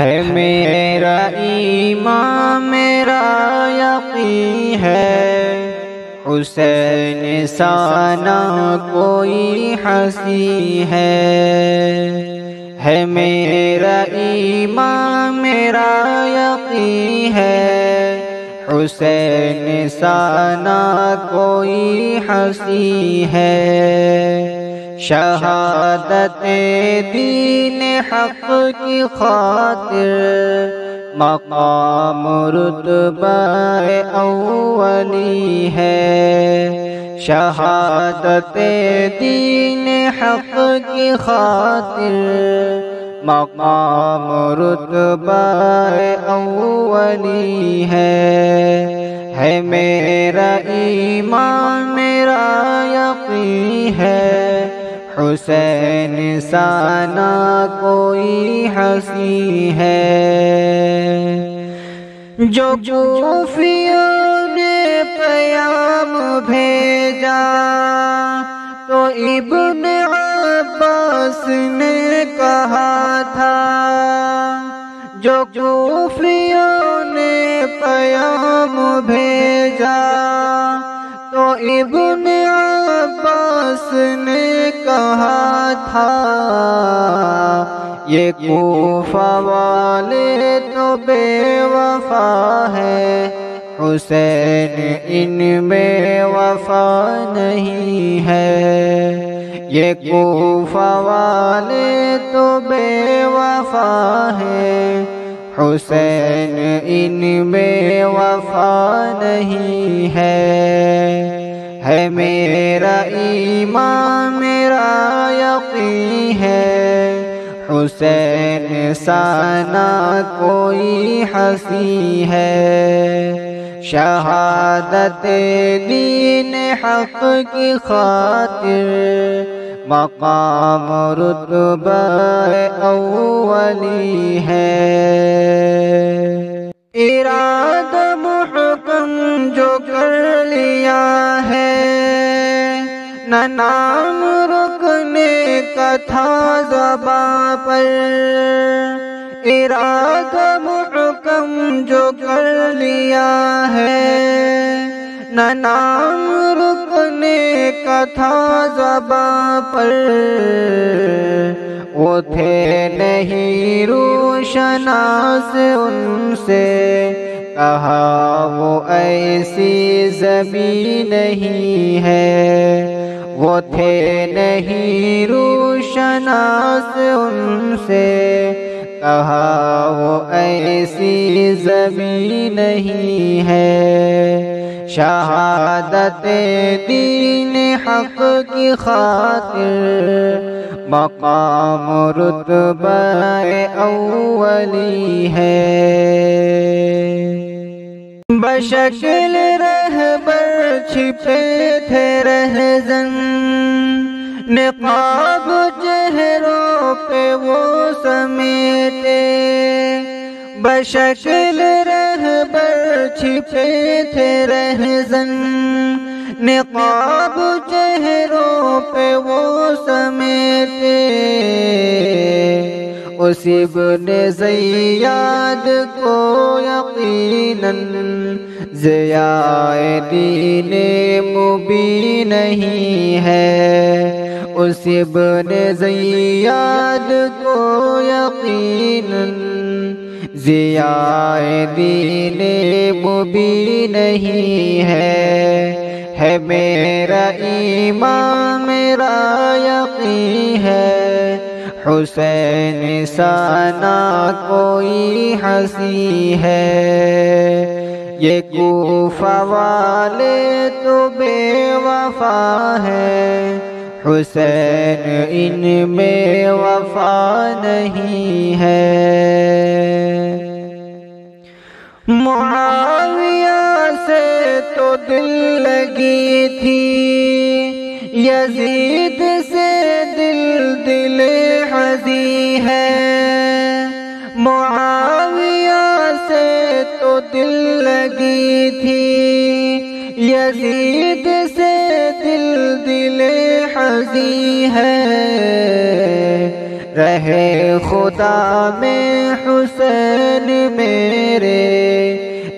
ہے میرا ایمان میرا یقین ہے، حسین سانا کوئی ہنسی ہے میرا ایمان میرا یقین ہے، حسین سانا کوئی ہنسی ہے، شہادت دین حق کی خاطر مقام رتبہ اولی ہے، شہادت دین حق کی خاطر مقام رتبہ اولی ہے میرا ایمان میرا یقین ہے، حسین سانا کوئی ہنسی ہے، جو کوفیوں نے پیام بھیجا تو ابن عباس نے کہا تھا، جو کوفیوں نے پیام بھیجا تو ابن عباس نے کہا تھا، یہ کوفہ والے تو بے وفا ہے، حسین ان میں وفا نہیں ہے، یہ کوفہ والے تو بے وفا ہے، حسین ان میں وفا نہیں ہے میرا ایمان میرا یقین ہے، حسین سانا کوئی ہنسی ہے، شہادت دین حق کی خاطر مقام رتبہ اولی ہے، ارادہ محکم جو کر لیا ہے، نہ نام رکنے کا تھا زباں پر، ارادہ محکم جو کر لیا ہے، نہ نام رکنے کا تھا زباں پر، وہ تھے نہیں روشناس ان سے کہا وہ ایسی زمین نہیں ہے، وہ تھے نہیں روشناس ان سے کہا وہ ایسی زمین نہیں ہے، شہادت دین حق کی خاطر مقام رتبہ اولی ہے، بشکل رہبر چھپے تھے رہزن، نقاب چہروں پہ وہ سمیٹے، بشکل رہبر چھپے تھے رہزن، نقاب چہروں پہ وہ سمیٹے، اس ابن زیاد کو یقیناً ضیاء دین مبین نہیں ہے، اس ابن زیاد کو یقیناً ضیاء دین مبین نہیں ہے میرا ایمان میرا یقین ہے، حسین سانا کوئی ہنسی ہے، یہ کوفہ والے تو بے وفا ہے، حسین ان میں وفا نہیں ہے، معاویہ سے تو دل لگی تھی، یزید سے دل حزی ہے، معاویہ سے تو دل لگی تھی، یزید سے دل حزی ہے، رہے خدا میں حسین میرے،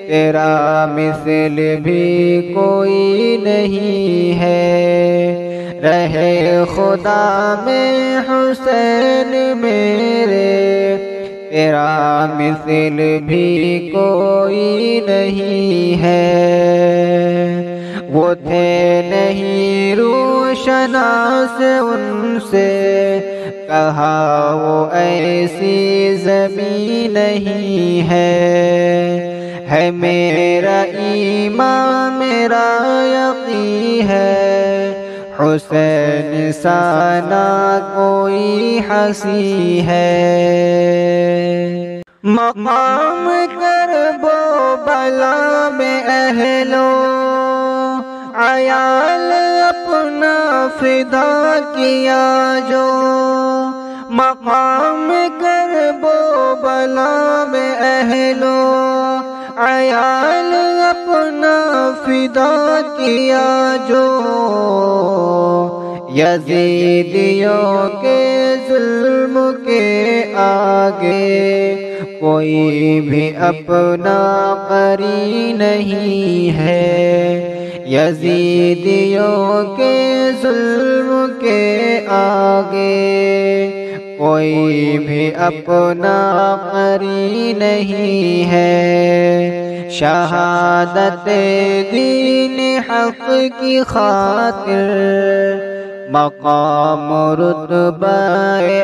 تیرا مثل بھی کوئی نہیں ہے، رہے خدا میں حسین میرے، تیرا مثل بھی کوئی نہیں ہے۔ وہ تھے نہیں روشناس ان سے کہا وہ ایسی زمین نہیں ہے میرا ایمان میرا یقین ہے، حسین سانا کوئی ہنسی ہے۔ مقام کرب و بلا میں اہلو عیال اپنا فدا کیا جو، مقام کرب و بلا میں اہلو عیال اپنا فدا کیا جو، یزیدیوں کے ظلم کے آگے کوئی بھی اپنا قری نہیں ہے، یزیدیوں کے ظلم کے آگے کوئی بھی اپنا قری نہیں ہے۔ شہادت دین حق کی خاطر مقام رتبہ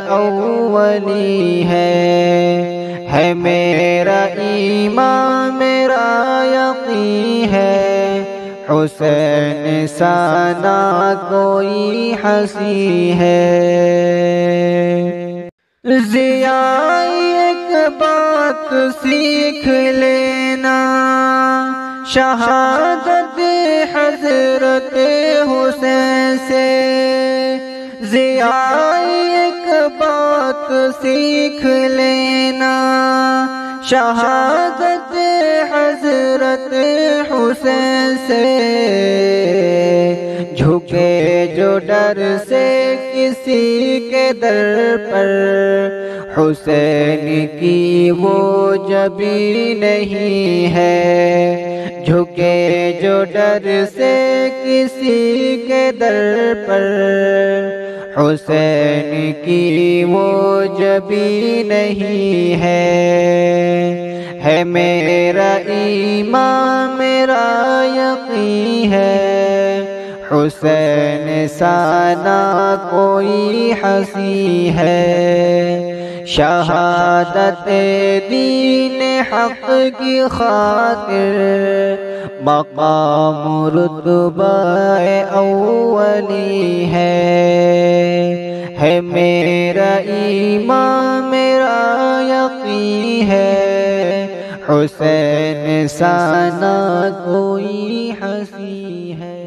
اولی ہے میرا ایمان میرا یقین ہے، حسین سانا کوئی ہنسی ہے۔ ضیاء ایک بات سیکھ لینا، شہادت حضرت حسین سے، ضیاء ایک بات سیکھ لینا، شہادت حضرت حسین سے، جھکے جو ڈر سے کسی کے در پر، حسین کی وہ جبی نہیں ہے، جھکے جو ڈر سے کسی کے در پر، حسین کی وہ جبی نہیں ہے میرا ایمان میرا یقین ہے، حسین سانا کوئی ہنسی ہے۔ شہادت دین حق کی خاطر مقام رتبہ اولی ہے میرا ایمان میرا یقین ہے، حسین سانا کوئی ہنسی ہے۔